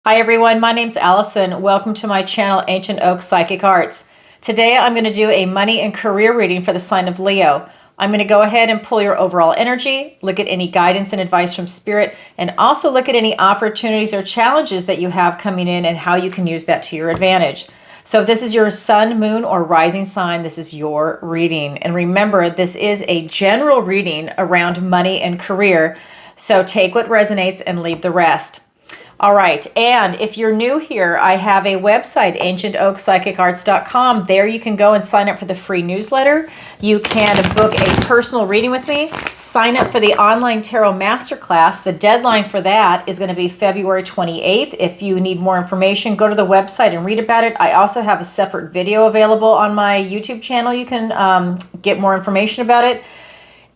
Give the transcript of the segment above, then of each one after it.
Hi everyone, my name's Alison. Welcome to my channel, Ancient Oak Psychic Arts. Today I'm going to do a money and career reading for the sign of Leo. I'm going to go ahead and pull your overall energy, look at any guidance and advice from Spirit, and also look at any opportunities or challenges that you have coming in and how you can use that to your advantage. So if this is your sun, moon, or rising sign, this is your reading. And remember, this is a general reading around money and career. So take what resonates and leave the rest. All right, and if you're new here, I have a website, ancientoakpsychicarts.com. There you can go and sign up for the free newsletter. You can book a personal reading with me, sign up for the online tarot masterclass. The deadline for that is going to be February 28th. If you need more information, go to the website and read about it. I also have a separate video available on my YouTube channel. You can get more information about it.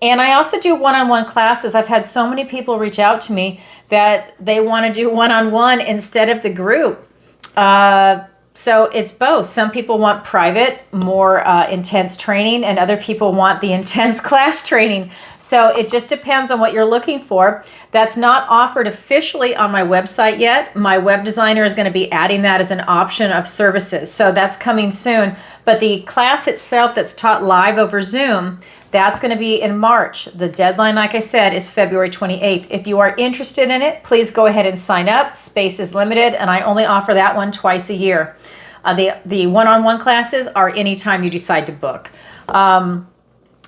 And I also do one-on-one classes. I've had so many people reach out to me that they want to do one-on-one instead of the group. So it's both. Some people want private, more intense training, and other people want the intense class training. So it just depends on what you're looking for. That's not offered officially on my website yet. My web designer is going to be adding that as an option of services. So that's coming soon. But the class itself that's taught live over Zoom, that's going to be in March. The deadline, like I said, is February 28th. If you are interested in it, please go ahead and sign up. Space is limited, and I only offer that one twice a year. The one-on-one classes are anytime you decide to book.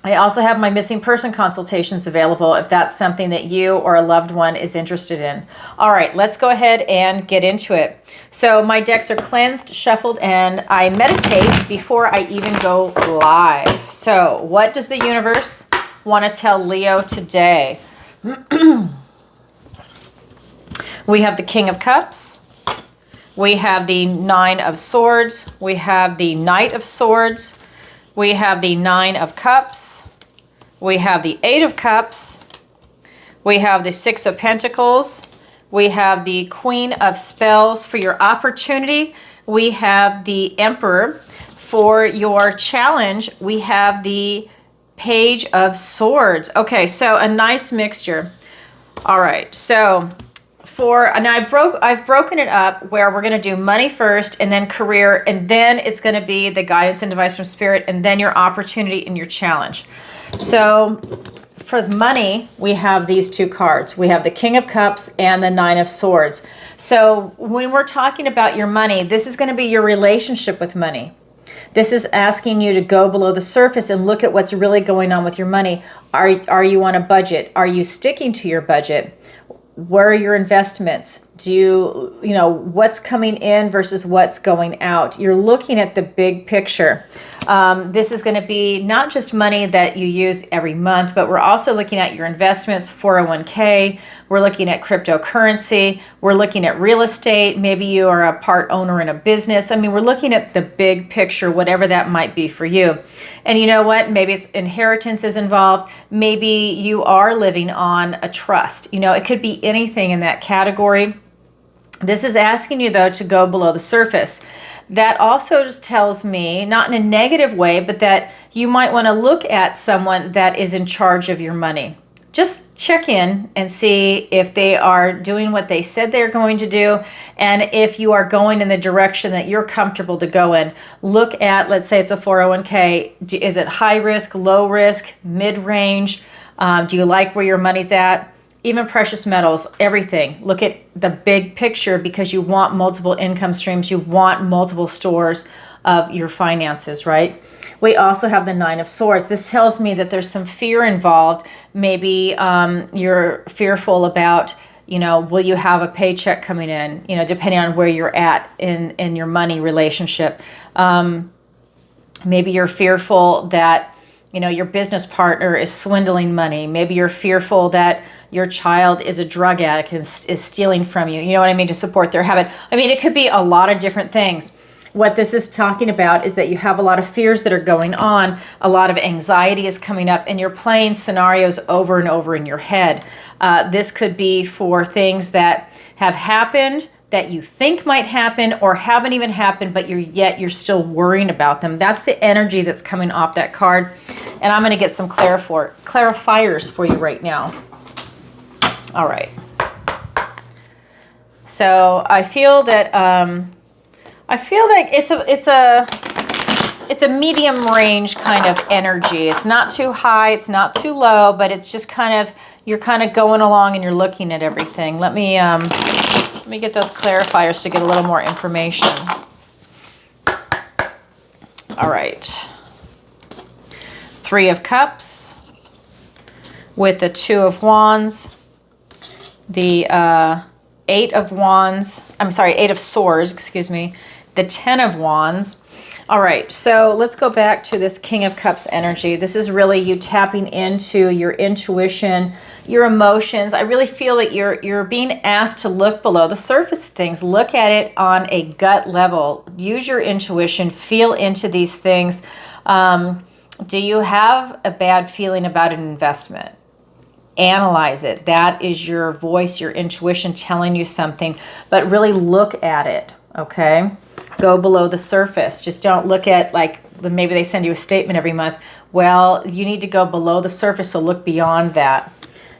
I also have my missing person consultations available if that's something that you or a loved one is interested in. All right, let's go ahead and get into it. So my decks are cleansed, shuffled, and I meditate before I even go live. So what does the universe want to tell Leo today? We have the King of Cups. We have the Nine of Swords. We have the Knight of Swords. We have the Nine of Cups. We have the Eight of Cups. We have the Six of Pentacles. We have the Queen of Spells for your opportunity. We have the Emperor. For your challenge, we have the Page of Swords. Okay, so a nice mixture. All right, so and I've broken it up where we're going to do money first and then career, and then it's going to be the guidance and advice from Spirit, and then your opportunity and your challenge. So for money, we have these two cards. We have the King of Cups and the Nine of Swords. So when we're talking about your money, this is going to be your relationship with money. This is asking you to go below the surface and look at what's really going on with your money. Are you on a budget? Are you sticking to your budget? Where are your investments? You know, what's coming in versus what's going out? You're looking at the big picture. This is going to be not just money that you use every month, but we're also looking at your investments, 401k. We're looking at cryptocurrency. We're looking at real estate. Maybe you are a part owner in a business. I mean, we're looking at the big picture, whatever that might be for you. And you know what? Maybe it's inheritance is involved. Maybe you are living on a trust. You know, it could be anything in that category. This is asking you, though, to go below the surface. That also just tells me, not in a negative way, but that you might want to look at someone that is in charge of your money. Just check in and see if they are doing what they said they're going to do, and if you are going in the direction that you're comfortable to go in. Look at, let's say it's a 401k. Is it high risk, low risk, mid-range? Do you like where your money's at? Even precious metals, everything. Look at the big picture because you want multiple income streams. You want multiple stores of your finances, right? We also have the Nine of Swords. This tells me that there's some fear involved. Maybe you're fearful about, you know, will you have a paycheck coming in, you know, depending on where you're at in your money relationship. Maybe you're fearful that, you know, your business partner is swindling money. Maybe you're fearful that your child is a drug addict and is stealing from you. You know what I mean? To support their habit. I mean, it could be a lot of different things. What this is talking about is that you have a lot of fears that are going on. A lot of anxiety is coming up, and you're playing scenarios over and over in your head. This could be for things that have happened, that you think might happen, or haven't even happened, but you're still worrying about them. That's the energy that's coming off that card. And I'm going to get some clarifiers for you right now. All right. So I feel that it's a medium range kind of energy. It's not too high, it's not too low, but it's just kind of, you're kind of going along and you're looking at everything. Let me get those clarifiers to get a little more information. All right. 3 of Cups with the 2 of Wands, the 8 of Wands, I'm sorry, 8 of Swords, excuse me, the 10 of Wands. All right, so let's go back to this King of Cups energy. This is really you tapping into your intuition, your emotions. I really feel that you're being asked to look below the surface of things. Look at it on a gut level. Use your intuition, feel into these things. Do you have a bad feeling about an investment? Analyze it. That is your voice, your intuition telling you something, but really look at it, okay? Go below the surface. Just don't look at, like, maybe they send you a statement every month. Well, you need to go below the surface, so look beyond that.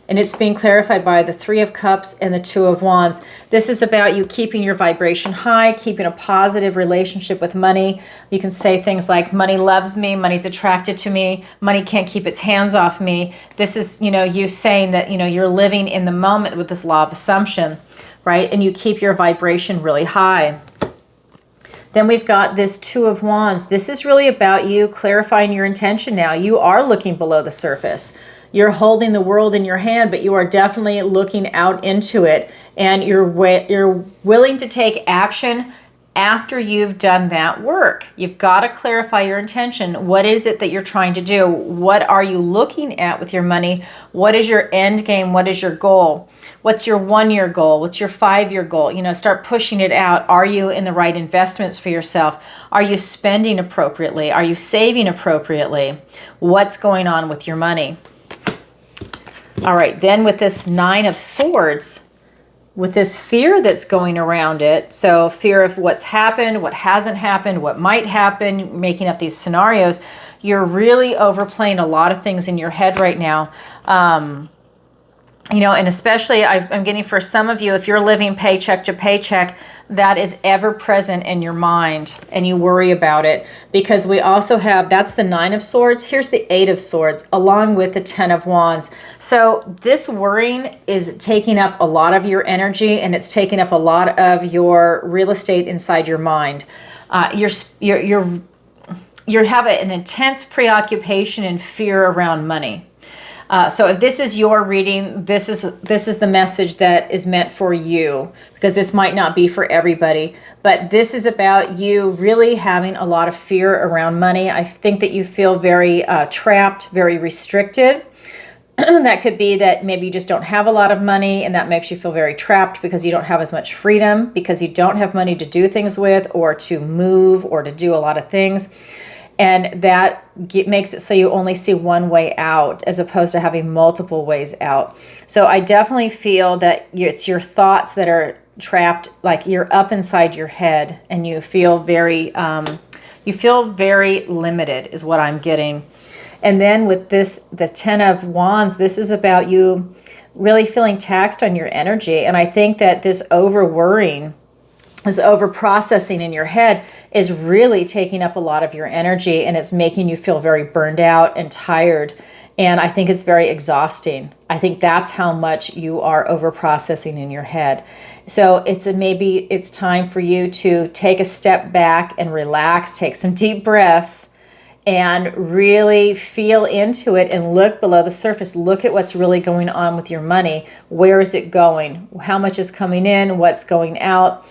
And it's being clarified by the 3 of Cups and the 2 of Wands. This is about you keeping your vibration high, keeping a positive relationship with money. You can say things like, money loves me, money's attracted to me, money can't keep its hands off me. This is, you saying that, you're living in the moment with this law of assumption, right? And you keep your vibration really high. Then we've got this 2 of Wands. This is really about you clarifying your intention now. You are looking below the surface. You're holding the world in your hand, but you are definitely looking out into it. And you're willing to take action after you've done that work. You've got to clarify your intention. What is it that you're trying to do? What are you looking at with your money? What is your end game? What is your goal? What's your 1-year goal? What's your 5-year goal? Start pushing it out. Are you in the right investments for yourself? Are you spending appropriately? Are you saving appropriately? What's going on with your money? All right, then with this 9 of Swords, with this fear that's going around it, so fear of what's happened, what hasn't happened, what might happen, making up these scenarios, you're really overplaying a lot of things in your head right now. And especially I'm getting for some of you, if you're living paycheck to paycheck, that is ever present in your mind and you worry about it, because we also have, that's the 9 of Swords. Here's the 8 of Swords along with the 10 of Wands. So this worrying is taking up a lot of your energy, and it's taking up a lot of your real estate inside your mind. You have an intense preoccupation and fear around money. So if this is your reading, this is the message that is meant for you, because this might not be for everybody, but this is about you really having a lot of fear around money. I think that you feel very trapped, very restricted. That could be that maybe you just don't have a lot of money, and that makes you feel very trapped because you don't have as much freedom, because you don't have money to do things with, or to move, or to do a lot of things. And that makes it so you only see one way out as opposed to having multiple ways out. So I definitely feel that it's your thoughts that are trapped, like you're up inside your head, and you feel very limited is what I'm getting. And then with this, the 10 of Wands, this is about you really feeling taxed on your energy. And I think that this over worrying, this over processing in your head is really taking up a lot of your energy, and it's making you feel very burned out and tired. And I think it's very exhausting. I think that's how much you are over processing in your head. So maybe it's time for you to take a step back and relax, take some deep breaths, and really feel into it and look below the surface. Look at what's really going on with your money. Where is it going? How much is coming in? What's going out?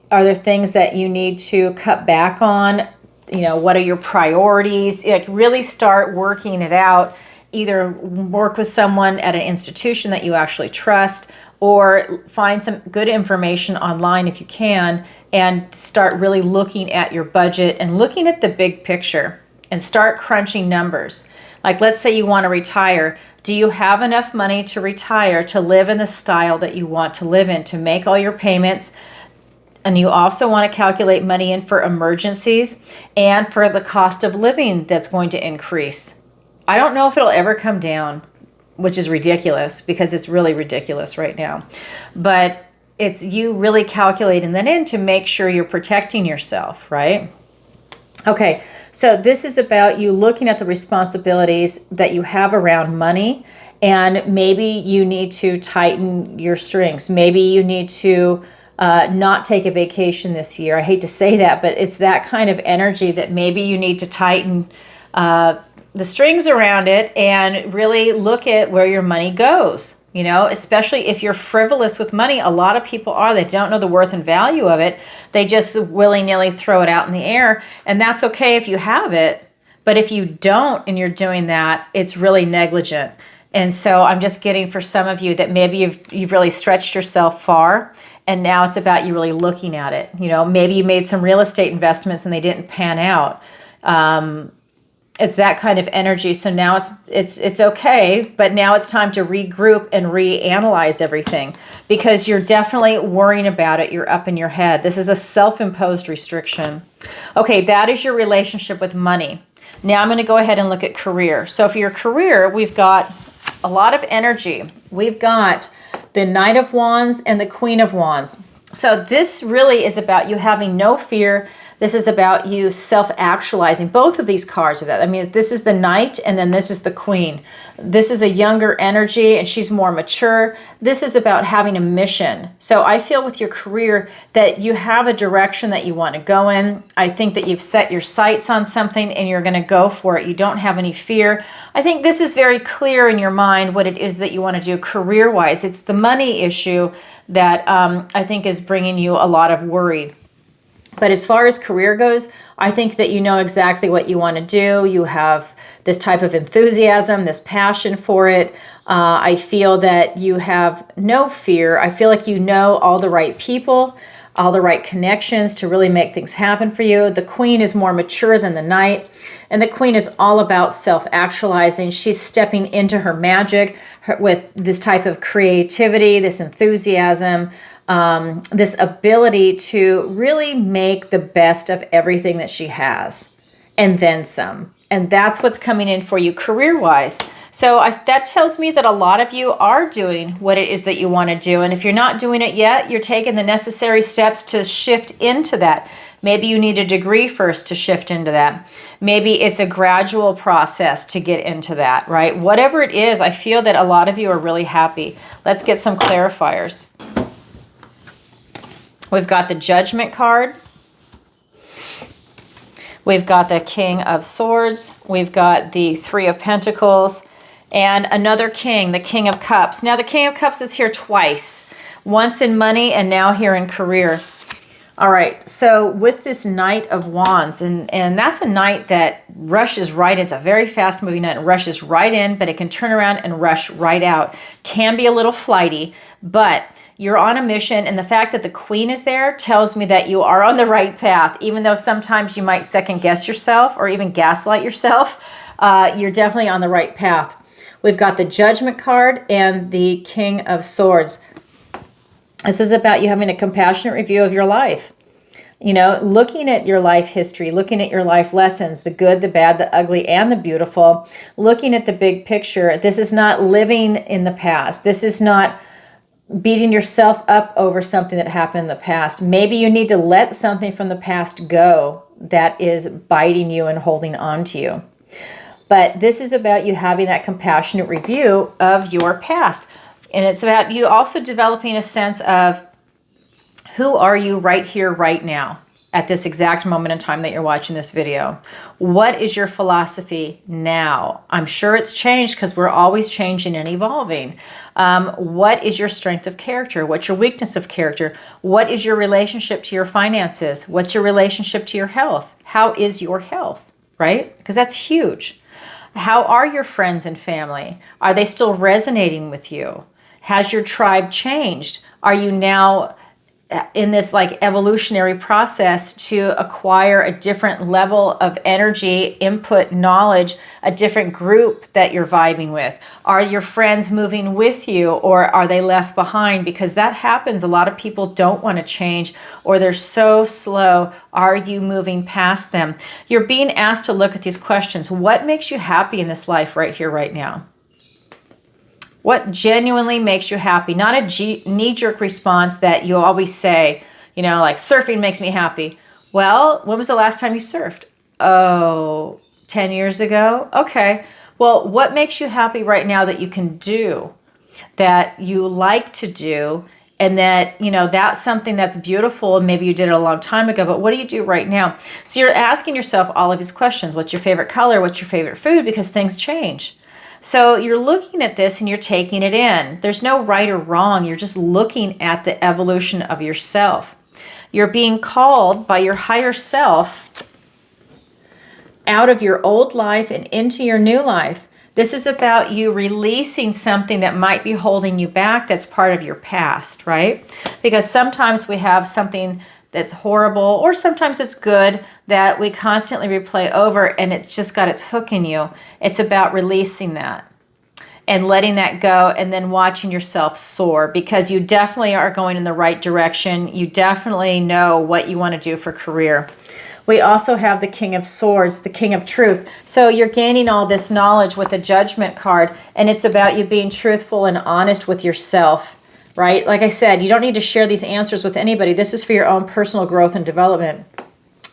Are there things that you need to cut back on? What are your priorities? Like, really start working it out. Either work with someone at an institution that you actually trust, or find some good information online if you can, and start really looking at your budget and looking at the big picture, and start crunching numbers. Like, let's say you want to retire. Do you have enough money to retire, to live in the style that you want to live in, to make all your payments? And you also want to calculate money in for emergencies and for the cost of living that's going to increase. I don't know if it'll ever come down, which is ridiculous, because it's really ridiculous right now. But it's you really calculating that in to make sure you're protecting yourself, right? Okay, so this is about you looking at the responsibilities that you have around money, and maybe you need to tighten your strings. Maybe you need to not take a vacation this year. I hate to say that, but it's that kind of energy that maybe you need to tighten the strings around it and really look at where your money goes. You know, especially if you're frivolous with money, a lot of people are. They don't know the worth and value of it. They just willy-nilly throw it out in the air. And that's okay if you have it. But if you don't and you're doing that, it's really negligent. And so I'm just getting for some of you that maybe you've really stretched yourself far. And now it's about you really looking at it. You know, maybe you made some real estate investments and they didn't pan out. It's that kind of energy. So now it's okay, but now it's time to regroup and reanalyze everything, because you're definitely worrying about it. You're up in your head. This is a self-imposed restriction. Okay, that is your relationship with money. Now I'm going to go ahead and look at career. So for your career, we've got a lot of energy. We've got the Knight of Wands and the Queen of Wands. So this really is about you having no fear. This is about you self-actualizing. Both of these cards are that. I mean, this is the Knight and then this is the Queen. This is a younger energy and she's more mature. This is about having a mission. So I feel with your career that you have a direction that you want to go in. I think that you've set your sights on something and you're going to go for it. You don't have any fear. I think this is very clear in your mind what it is that you want to do career-wise. It's the money issue that I think is bringing you a lot of worry. But as far as career goes, I think that you know exactly what you want to do. You have this type of enthusiasm, this passion for it. I feel that you have no fear. I feel like you know all the right people, all the right connections to really make things happen for you. The Queen is more mature than the Knight. And the Queen is all about self-actualizing. She's stepping into her magic with this type of creativity, this enthusiasm, this ability to really make the best of everything that she has, and then some. And that's what's coming in for you career-wise. So that tells me that a lot of you are doing what it is that you want to do. And if you're not doing it yet, you're taking the necessary steps to shift into that. Maybe you need a degree first to shift into that. Maybe it's a gradual process to get into that, right? Whatever it is, I feel that a lot of you are really happy. Let's get some clarifiers. We've got the Judgment card. We've got the King of Swords. We've got the Three of Pentacles. And another King, the King of Cups. Now the King of Cups is here twice. Once in money and now here in career. All right, so with this Knight of Wands, and that's a knight that rushes right in. It's a very fast-moving knight and rushes right in, but it can turn around and rush right out. Can be a little flighty, but you're on a mission, and the fact that the Queen is there tells me that you are on the right path, even though sometimes you might second-guess yourself or even gaslight yourself. You're definitely on the right path. We've got the Judgment card and the King of Swords. This is about you having a compassionate review of your life. You know, looking at your life history, looking at your life lessons, the good, the bad, the ugly, and the beautiful, looking at the big picture. This is not living in the past. This is not beating yourself up over something that happened in the past. Maybe you need to let something from the past go that is biting you and holding on to you. But this is about you having that compassionate review of your past. And it's about you also developing a sense of who are you right here, right now, at this exact moment in time that you're watching this video. What is your philosophy now? I'm sure it's changed because we're always changing and evolving. What is your strength of character? What's your weakness of character? What is your relationship to your finances? What's your relationship to your health? How is your health, right? Because that's huge. How are your friends and family? Are they still resonating with you? Has your tribe changed? Are you now in this like evolutionary process to acquire a different level of energy, input, knowledge, a different group that you're vibing with? Are your friends moving with you, or are they left behind? Because that happens. A lot of people don't want to change, or they're so slow. Are you moving past them? You're being asked to look at these questions. What makes you happy in this life right here, right now? What genuinely makes you happy? Not a knee-jerk response that you always say, you know, like surfing makes me happy. Well, when was the last time you surfed? Oh, 10 years ago? Okay. Well, what makes you happy right now that you can do, that you like to do, and that, you know, that's something that's beautiful, and maybe you did it a long time ago, but what do you do right now? So you're asking yourself all of these questions. What's your favorite color? What's your favorite food? Because things change. So you're looking at this and you're taking it in. There's no right or wrong. You're just looking at the evolution of yourself. You're being called by your higher self out of your old life and into your new life. This is about you releasing something that might be holding you back that's part of your past, right? Because sometimes we have something that's horrible, or sometimes it's good, that we constantly replay over, and it's just got its hook in you. It's about releasing that and letting that go, and then watching yourself soar, because you definitely are going in the right direction. You definitely know what you want to do for career. We also have the King of Swords, the King of Truth. So you're gaining all this knowledge with a Judgment card, and it's about you being truthful and honest with yourself, right? Like I said, you don't need to share these answers with anybody. This is for your own personal growth and development.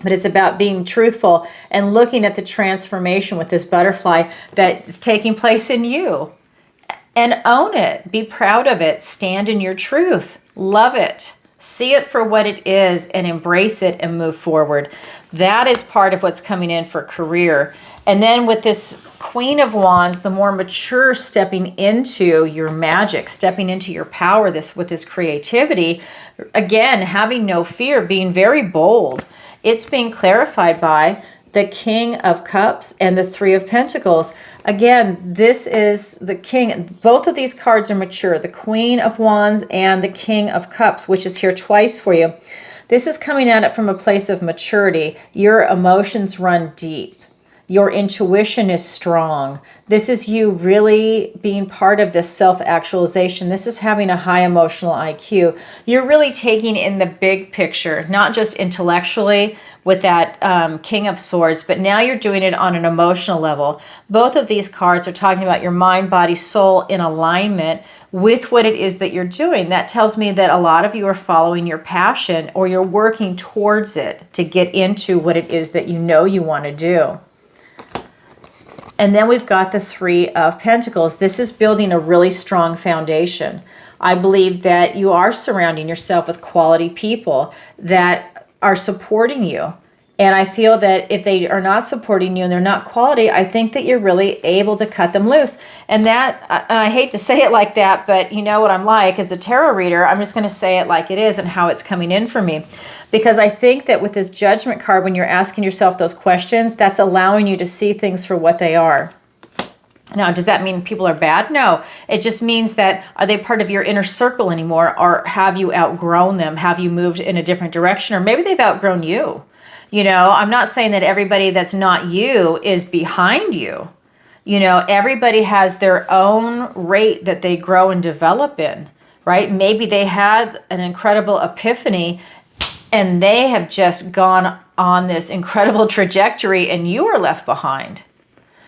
But it's about being truthful and looking at the transformation with this butterfly that is taking place in you. And own it. Be proud of it. Stand in your truth. Love it. See it for what it is and embrace it and move forward. That is part of what's coming in for career. And then with this Queen of Wands, the more mature stepping into your magic, stepping into your power, with this creativity, again, having no fear, being very bold. It's being clarified by the King of Cups and the Three of Pentacles. Again, this is the King. Both of these cards are mature. The Queen of Wands and the King of Cups, which is here twice for you. This is coming at it from a place of maturity. Your emotions run deep. Your intuition is strong. This is you really being part of this self-actualization. This is having a high emotional IQ. You're really taking in the big picture, not just intellectually with that King of Swords, but now you're doing it on an emotional level. Both of these cards are talking about your mind, body, soul in alignment with what it is that you're doing. That tells me that a lot of you are following your passion, or you're working towards it to get into what it is that you know you want to do. And then we've got the Three of Pentacles. This is building a really strong foundation. I believe that you are surrounding yourself with quality people that are supporting you. And I feel that if they are not supporting you and they're not quality, I think that you're really able to cut them loose. And that, I hate to say it like that, but you know what I'm like as a tarot reader. I'm just going to say it like it is and how it's coming in for me. Because I think that with this Judgment card, when you're asking yourself those questions, that's allowing you to see things for what they are. Now, does that mean people are bad? No. It just means that, are they part of your inner circle anymore? Or have you outgrown them? Have you moved in a different direction? Or maybe they've outgrown you. You know, I'm not saying that everybody that's not you is behind you. You know, everybody has their own rate that they grow and develop in, right? Maybe they had an incredible epiphany and they have just gone on this incredible trajectory and you are left behind.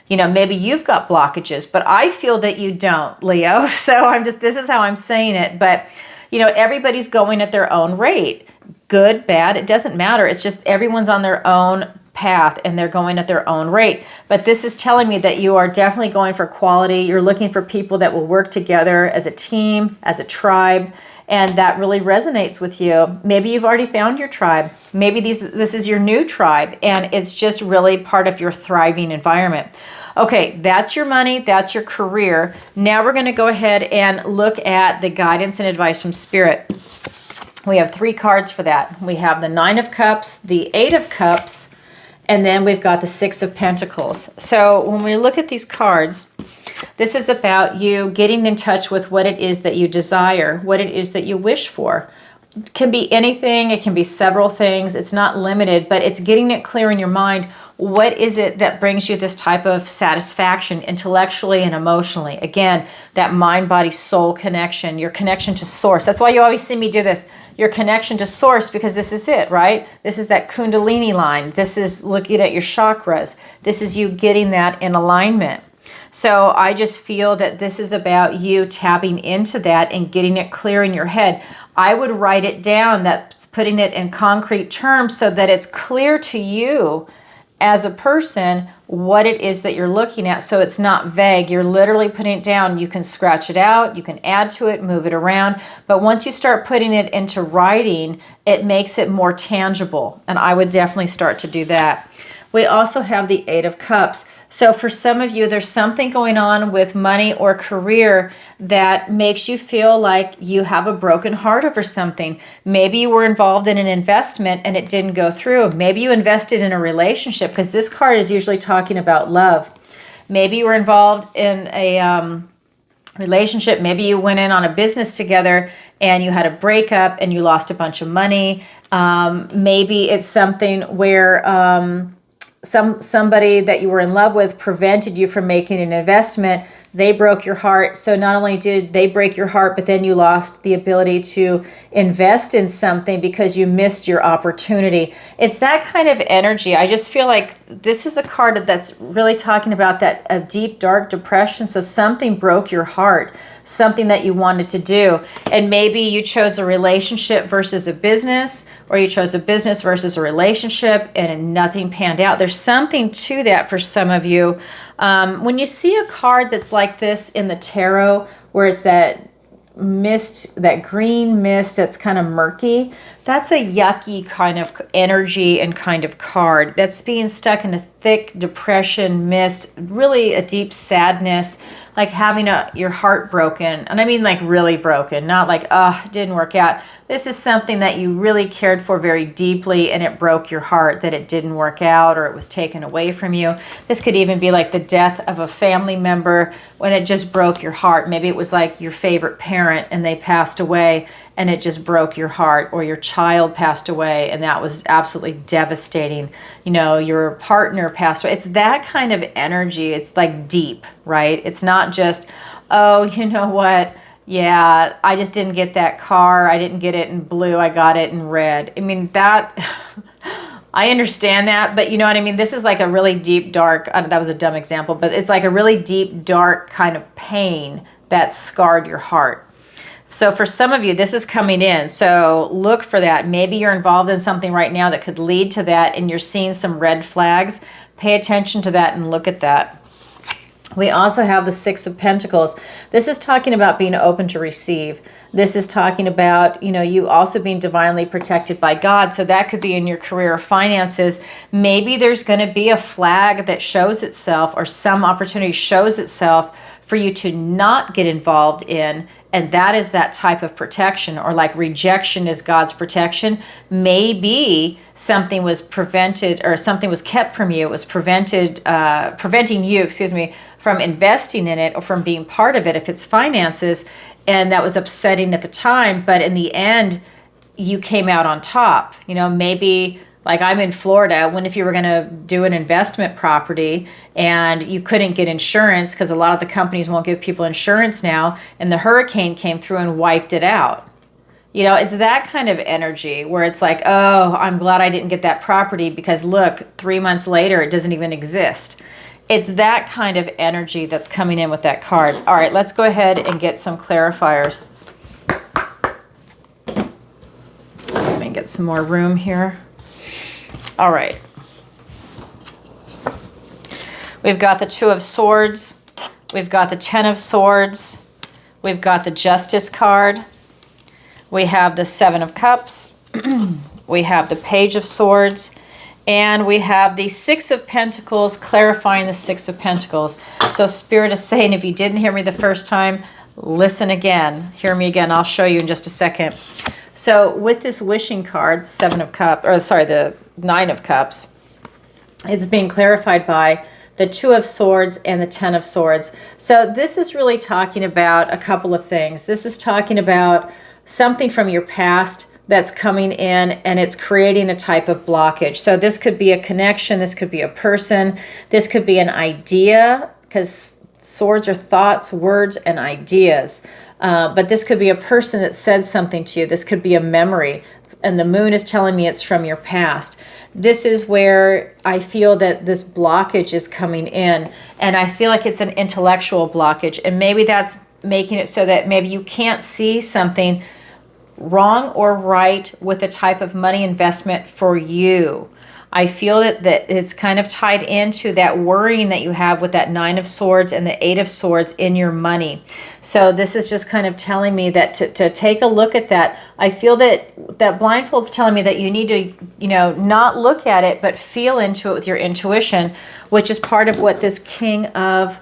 You know, maybe you've got blockages, but I feel that you don't, Leo. So this is how I'm saying it. But, you know, everybody's going at their own rate. Good, bad, it doesn't matter. It's just everyone's on their own path and they're going at their own rate. But this is telling me that you are definitely going for quality. You're looking for people that will work together as a team, as a tribe, and that really resonates with you. Maybe you've already found your tribe. Maybe this is your new tribe, and it's just really part of your thriving environment. Okay, that's your money, that's your career. Now we're going to go ahead and look at the guidance and advice from Spirit. We have 3 cards for that. We have the 9 of Cups, the 8 of Cups, and then we've got the 6 of Pentacles. So when we look at these cards, this is about you getting in touch with what it is that you desire, what it is that you wish for. It can be anything, it can be several things, it's not limited, but it's getting it clear in your mind. What is it that brings you this type of satisfaction intellectually and emotionally? Again, that mind, body, soul connection, your connection to source. That's why you always see me do this. Your connection to source, because this is it, right? This is that Kundalini line. This is looking at your chakras. This is you getting that in alignment. So I just feel that this is about you tapping into that and getting it clear in your head. I would write it down, that's putting it in concrete terms so that it's clear to you as a person what it is that you're looking at, so it's not vague. You're literally putting it down. You can scratch it out, you can add to it, move it around, but once you start putting it into writing, it makes it more tangible, and I would definitely start to do that. We also have the Eight of Cups. So for some of you, there's something going on with money or career that makes you feel like you have a broken heart over something. Maybe you were involved in an investment and it didn't go through. Maybe you invested in a relationship, because this card is usually talking about love. Maybe you were involved in a relationship. Maybe you went in on a business together and you had a breakup and you lost a bunch of money. Maybe it's something where somebody that you were in love with prevented you from making an investment. They broke your heart. So not only did they break your heart, but then you lost the ability to invest in something because you missed your opportunity. It's that kind of energy. I just feel like this is a card that's really talking about that a deep, dark depression. So something broke your heart, something that you wanted to do. And maybe you chose a relationship versus a business, or you chose a business versus a relationship and nothing panned out. There's something to that for some of you. When you see a card that's like this in the tarot, where it's that mist, that green mist that's kind of murky, that's a yucky kind of energy and kind of card. That's being stuck in a thick depression mist, really a deep sadness, like having your heart broken. And I mean like really broken, not like, oh, it didn't work out. This is something that you really cared for very deeply and it broke your heart that it didn't work out or it was taken away from you. This could even be like the death of a family member when it just broke your heart. Maybe it was like your favorite parent and they passed away and it just broke your heart, or your child passed away and that was absolutely devastating. You know, your partner passed away. It's that kind of energy. It's like deep, right? It's not just, oh, you know what? Yeah, I just didn't get that car. I didn't get it in blue. I got it in red. I mean, that, I understand that, but you know what I mean? This is like a really deep, dark, that was a dumb example, but it's like a really deep, dark kind of pain that scarred your heart. So for some of you, this is coming in. So look for that. Maybe you're involved in something right now that could lead to that and you're seeing some red flags. Pay attention to that and look at that. We also have the Six of Pentacles. This is talking about being open to receive. This is talking about, you know, you also being divinely protected by God. So that could be in your career or finances. Maybe there's going to be a flag that shows itself, or some opportunity shows itself for you to not get involved in, and that is that type of protection, or like rejection is God's protection. Maybe something was prevented, or something was kept from you. It was preventing you, from investing in it or from being part of it if it's finances, and that was upsetting at the time, but in the end you came out on top. You know, maybe like I'm in Florida, when if you were going to do an investment property and you couldn't get insurance because a lot of the companies won't give people insurance now, and the hurricane came through and wiped it out. You know, it's that kind of energy where it's like, oh, I'm glad I didn't get that property because look, 3 months later, it doesn't even exist. It's that kind of energy that's coming in with that card. All right, let's go ahead and get some clarifiers. Let me get some more room here. All right. We've got the Two of Swords. We've got the Ten of Swords. We've got the Justice card. We have the Seven of Cups. We have the Page of Swords. And we have the Six of Pentacles, clarifying the Six of Pentacles. So Spirit is saying, if you didn't hear me the first time, listen again. Hear me again. I'll show you in just a second. So with this wishing card, Seven of Cups, or sorry, the Nine of Cups, it's being clarified by the Two of Swords and the Ten of Swords. So this is really talking about a couple of things. This is talking about something from your past that's coming in and it's creating a type of blockage. So this could be a connection, this could be a person, this could be an idea, because swords are thoughts, words, and ideas. But this could be a person that said something to you. This could be a memory. and the moon is telling me it's from your past. This is where I feel that this blockage is coming in, and I feel like it's an intellectual blockage, and maybe that's making it so that maybe you can't see something wrong or right with the type of money investment for you. I feel that it's kind of tied into that worrying that you have with that 9 of Swords and the 8 of Swords in your money. So this is just kind of telling me that to take a look at that. I feel that blindfold's telling me that you need to, not look at it, but feel into it with your intuition, which is part of what this King of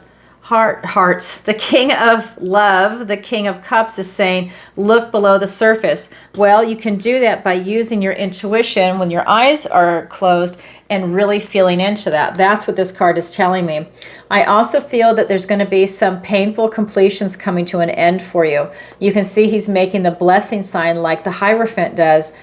Hearts, the King of Love, the King of Cups is saying, look below the surface. Well, you can do that by using your intuition when your eyes are closed and really feeling into that. That's what this card is telling me. I also feel that there's going to be some painful completions coming to an end for you. You can see he's making the blessing sign like the Hierophant does.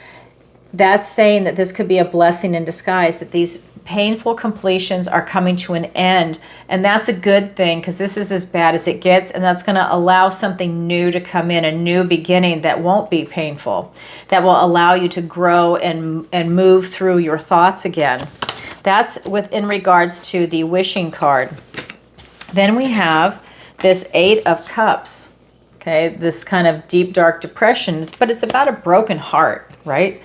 That's saying that this could be a blessing in disguise, that these painful completions are coming to an end, and that's a good thing, because this is as bad as it gets, and that's going to allow something new to come in, a new beginning that won't be painful, that will allow you to grow and move through your thoughts again. That's in regards to the wishing card. Then we have this 8 of Cups. Okay, this kind of deep dark depression, but it's about a broken heart, right?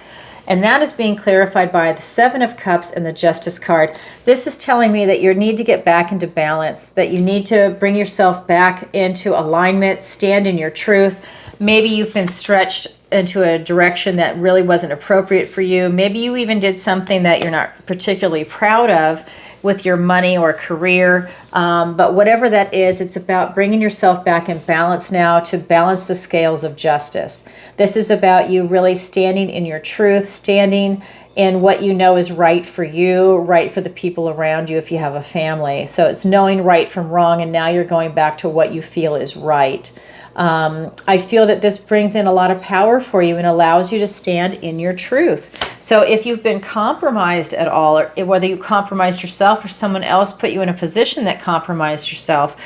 And that is being clarified by the 7 of Cups and the Justice card. This is telling me that you need to get back into balance, that you need to bring yourself back into alignment, stand in your truth. Maybe you've been stretched into a direction that really wasn't appropriate for you. Maybe you even did something that you're not particularly proud of with your money or career. But whatever that is, it's about bringing yourself back in balance now, to balance the scales of justice. This is about you really standing in your truth, standing in what you know is right for you, right for the people around you if you have a family. So it's knowing right from wrong, and now you're going back to what you feel is right. I feel that this brings in a lot of power for you and allows you to stand in your truth. So if you've been compromised at all, or whether you compromised yourself or someone else put you in a position that compromised yourself,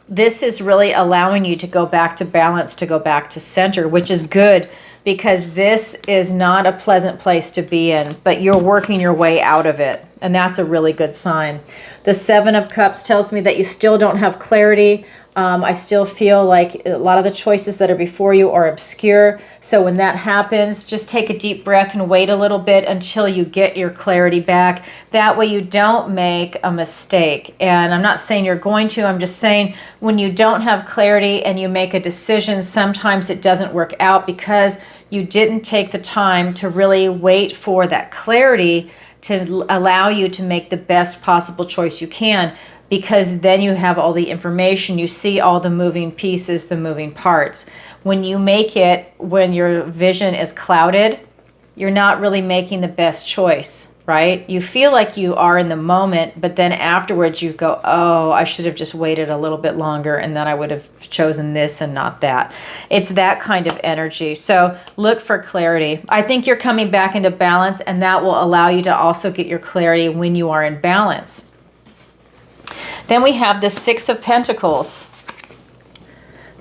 this is really allowing you to go back to balance, to go back to center, which is good, because this is not a pleasant place to be in, but you're working your way out of it. And that's a really good sign. The 7 of Cups tells me that you still don't have clarity. I still feel like a lot of the choices that are before you are obscure. So when that happens, just take a deep breath and wait a little bit until you get your clarity back. That way you don't make a mistake. And I'm not saying you're going to, I'm just saying when you don't have clarity and you make a decision, sometimes it doesn't work out because you didn't take the time to really wait for that clarity to allow you to make the best possible choice you can. Because then you have all the information, you see all the moving pieces, the moving parts. When you make it, when your vision is clouded, you're not really making the best choice, right? You feel like you are in the moment, but then afterwards you go, oh, I should have just waited a little bit longer, and then I would have chosen this and not that. It's that kind of energy. So look for clarity. I think you're coming back into balance, and that will allow you to also get your clarity when you are in balance. Then we have the 6 of Pentacles,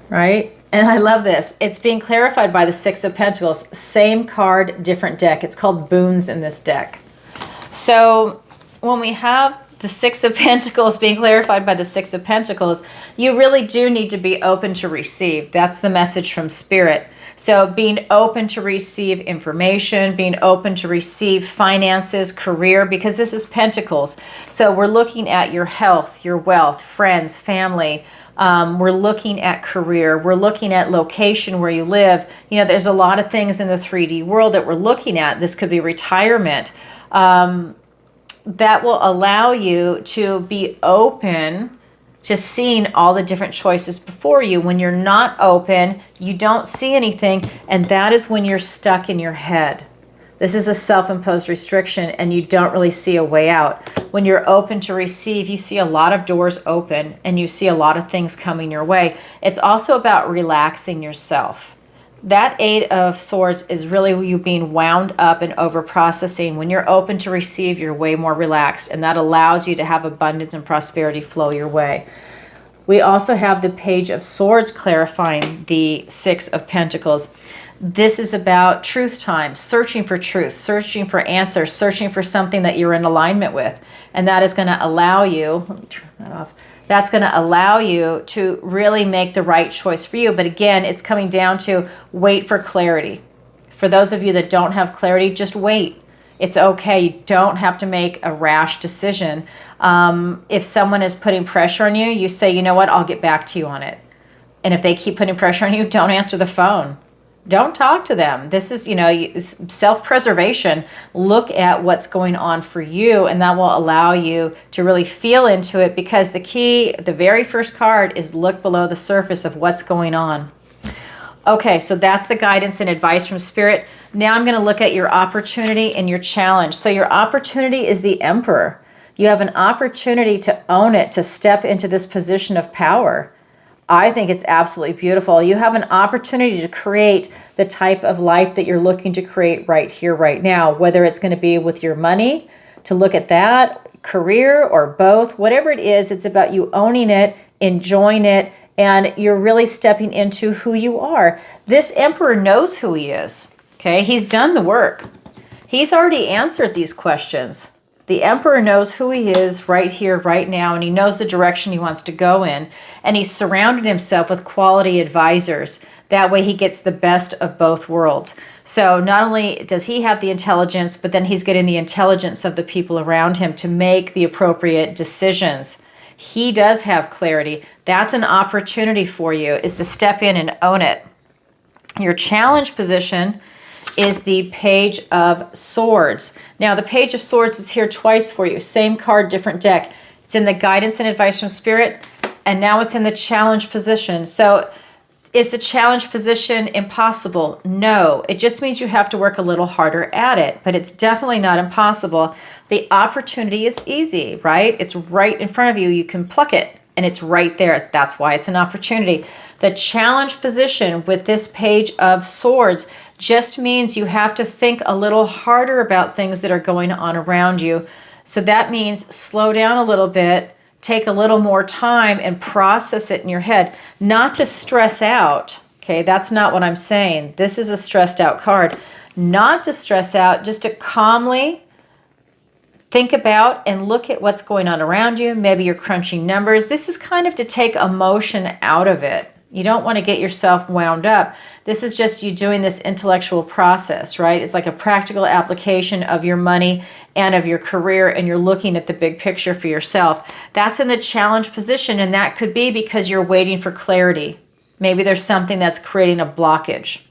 right? And I love this. It's being clarified by the 6 of Pentacles. Same card, different deck. It's called Boons in this deck. So when we have the 6 of Pentacles being clarified by the 6 of Pentacles, you really do need to be open to receive. That's the message from Spirit. So being open to receive information, being open to receive finances, career, because this is Pentacles. So we're looking at your health, your wealth, friends, family. We're looking at career. We're looking at location where you live. You know, there's a lot of things in the 3D world that we're looking at. This could be retirement. That will allow you to be open to seeing all the different choices before you. When you're not open, you don't see anything, and that is when you're stuck in your head. This is a self-imposed restriction, and you don't really see a way out. When you're open to receive, you see a lot of doors open, and you see a lot of things coming your way. It's also about relaxing yourself. That 8 of Swords is really you being wound up and over processing. When you're open to receive, you're way more relaxed, and that allows you to have abundance and prosperity flow your way. We also have the Page of Swords clarifying the 6 of Pentacles. This is about truth time, searching for truth, searching for answers, searching for something that you're in alignment with. And that is going to allow you, let me turn that off. That's going to allow you to really make the right choice for you. But again, it's coming down to wait for clarity. For those of you that don't have clarity, just wait. It's okay. You don't have to make a rash decision. If someone is putting pressure on you, you say, you know what, I'll get back to you on it. And if they keep putting pressure on you, don't answer the phone. Don't talk to them. This is, self-preservation. Look at what's going on for you, and that will allow you to really feel into it, because the key, the very first card, is look below the surface of what's going on. Okay, so that's the guidance and advice from Spirit. Now I'm going to look at your opportunity and your challenge. So your opportunity is the Emperor. You have an opportunity to own it, to step into this position of power. I think it's absolutely beautiful. You have an opportunity to create the type of life that you're looking to create right here, right now, whether it's going to be with your money, to look at that, career, or both. Whatever it is, it's about you owning it, enjoying it, and you're really stepping into who you are. This Emperor knows who he is, okay? He's done the work. He's already answered these questions. The Emperor knows who he is right here, right now, and he knows the direction he wants to go in. And he's surrounded himself with quality advisors. That way he gets the best of both worlds. So not only does he have the intelligence, but then he's getting the intelligence of the people around him to make the appropriate decisions. He does have clarity. That's an opportunity for you, is to step in and own it. Your challenge position is the Page of Swords. Now, the Page of Swords is here twice for you. Same card, different deck. It's in the guidance and advice from Spirit, and now it's in the challenge position. So is the challenge position impossible? No. It just means you have to work a little harder at it, but it's definitely not impossible. The opportunity is easy, right? It's right in front of you. You can pluck it, and it's right there. That's why it's an opportunity. The challenge position with this Page of Swords just means you have to think a little harder about things that are going on around you. So that means slow down a little bit, take a little more time and process it in your head. Not to stress out, okay? That's not what I'm saying. This is a stressed out card. Not to stress out, just to calmly think about and look at what's going on around you. Maybe you're crunching numbers. This is kind of to take emotion out of it. You don't want to get yourself wound up. This is just you doing this intellectual process, right? It's like a practical application of your money and of your career, and you're looking at the big picture for yourself. That's in the challenge position, and that could be because you're waiting for clarity. Maybe there's something that's creating a blockage.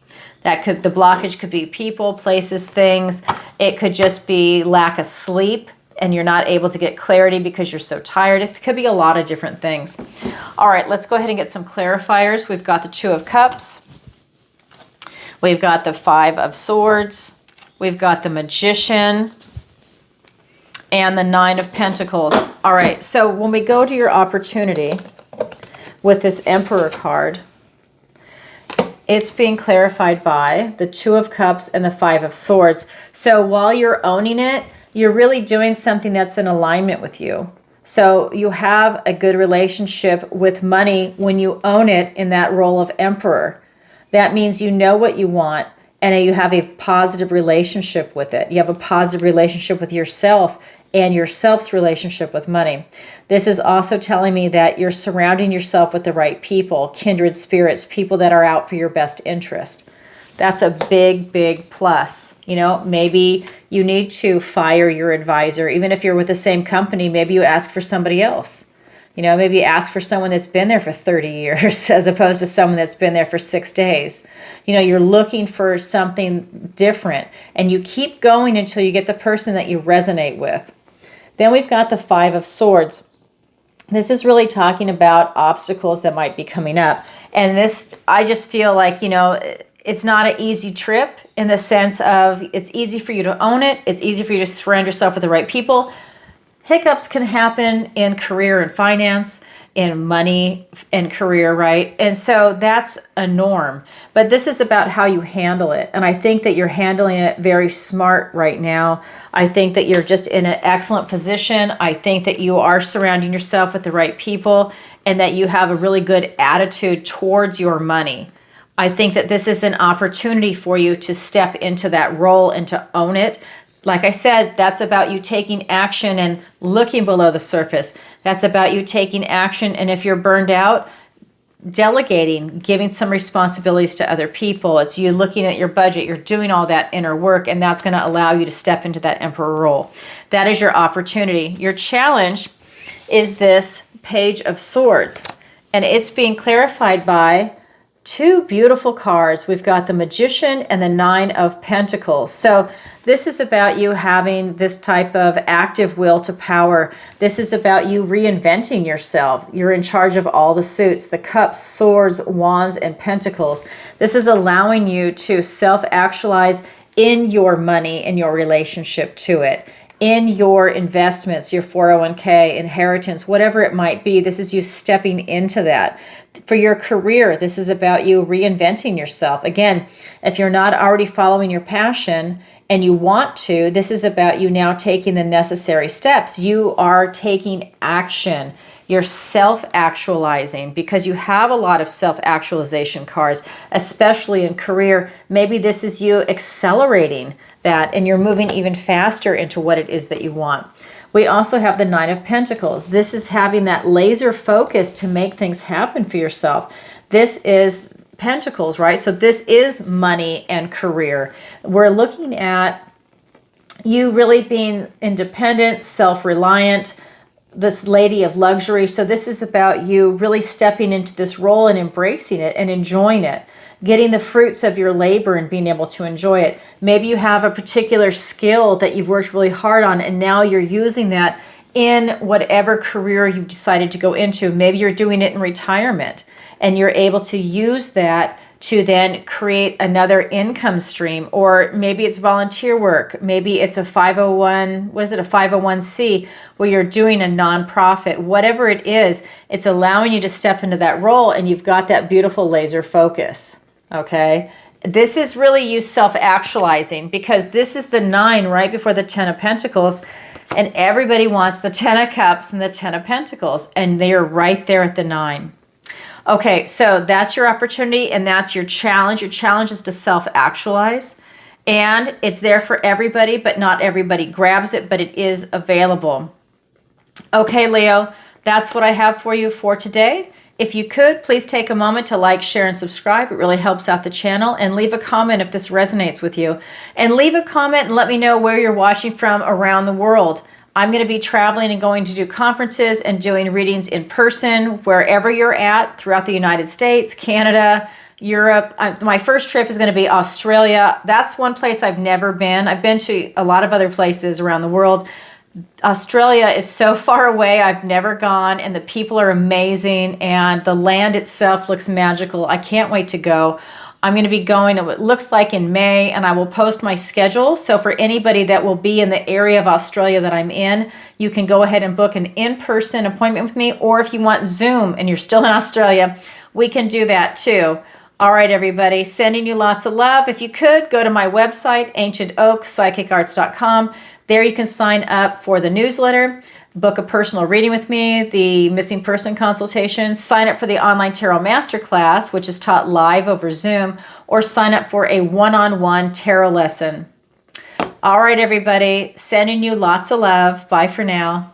The blockage could be people, places, things. It could just be lack of sleep, and you're not able to get clarity because you're so tired. It could be a lot of different things. All right, let's go ahead and get some clarifiers. We've got the Two of Cups. We've got the Five of Swords. We've got the Magician and the Nine of Pentacles. All right, so when we go to your opportunity with this Emperor card, it's being clarified by the Two of Cups and the Five of Swords. So while you're owning it, you're really doing something that's in alignment with you. So you have a good relationship with money when you own it in that role of Emperor. That means you know what you want, and you have a positive relationship with it. You have a positive relationship with yourself and yourself's relationship with money. This is also telling me that you're surrounding yourself with the right people, kindred spirits, people that are out for your best interest. That's a big, big plus. You know, maybe you need to fire your advisor. Even if you're with the same company, maybe you ask for somebody else. You know, maybe ask for someone that's been there for 30 years as opposed to someone that's been there for 6 days. You know, you're looking for something different, and you keep going until you get the person that you resonate with. Then we've got the Five of Swords. This is really talking about obstacles that might be coming up. And this, I just feel like, you know, it's not an easy trip in the sense of it's easy for you to own it. It's easy for you to surround yourself with the right people. Hiccups can happen in career and finance, in money and career, right? And so that's a norm. But this is about how you handle it. And I think that you're handling it very smart right now. I think that you're just in an excellent position. I think that you are surrounding yourself with the right people, and that you have a really good attitude towards your money. I think that this is an opportunity for you to step into that role and to own it. Like I said, that's about you taking action and looking below the surface. That's about you taking action, and if you're burned out, delegating, giving some responsibilities to other people. It's you looking at your budget, you're doing all that inner work, and that's going to allow you to step into that emperor role. That is your opportunity. Your challenge is this Page of Swords, and it's being clarified by two beautiful cards. We've got the Magician and the Nine of Pentacles. So this is about you having this type of active will to power. This is about you reinventing yourself. You're in charge of all the suits, the cups, swords, wands, and pentacles. This is allowing you to self-actualize in your money and your relationship to it, in your investments, your 401k, inheritance, whatever it might be. This is you stepping into that. For your career, this is about you reinventing yourself. Again, if you're not already following your passion and you want to, this is about you now taking the necessary steps. You are taking action. You're self-actualizing because you have a lot of self-actualization cards, especially in career. Maybe this is you accelerating that and you're moving even faster into what it is that you want. We also have the Nine of Pentacles. This is having that laser focus to make things happen for yourself. This is Pentacles, right? So this is money and career. We're looking at you really being independent, self-reliant, this lady of luxury. So this is about you really stepping into this role and embracing it and enjoying it, getting the fruits of your labor and being able to enjoy it. Maybe you have a particular skill that you've worked really hard on, and now you're using that in whatever career you've decided to go into. Maybe you're doing it in retirement, and you're able to use that to then create another income stream. Or maybe it's volunteer work. Maybe it's a 501c, where you're doing a nonprofit. Whatever it is, it's allowing you to step into that role, and you've got that beautiful laser focus. Okay, this is really you self-actualizing, because this is the 9 right before the 10 of Pentacles, and everybody wants the 10 of Cups and the 10 of Pentacles, and they are right there at the 9. Okay, so that's your opportunity, and that's your challenge. Your challenge is to self-actualize, and it's there for everybody, but not everybody grabs it, but it is available. Okay, Leo, that's what I have for you for today. If you could, please take a moment to like, share, and subscribe. It really helps out the channel. And leave a comment if this resonates with you. And leave a comment and let me know where you're watching from around the world. I'm going to be traveling and going to do conferences and doing readings in person wherever you're at throughout the United States, Canada, Europe. My first trip is going to be Australia. That's one place I've never been. I've been to a lot of other places around the world. Australia is so far away. I've never gone, and the people are amazing, and the land itself looks magical. I can't wait to go. I'm going to be going, it looks like in May, and I will post my schedule. So for anybody that will be in the area of Australia that I'm in, you can go ahead and book an in-person appointment with me, or if you want Zoom and you're still in Australia, we can do that too. All right, everybody, sending you lots of love. If you could, go to my website, ancientoakpsychicarts.com. There you can sign up for the newsletter, book a personal reading with me, the missing person consultation, sign up for the online tarot masterclass, which is taught live over Zoom, or sign up for a one-on-one tarot lesson. All right, everybody, sending you lots of love. Bye for now.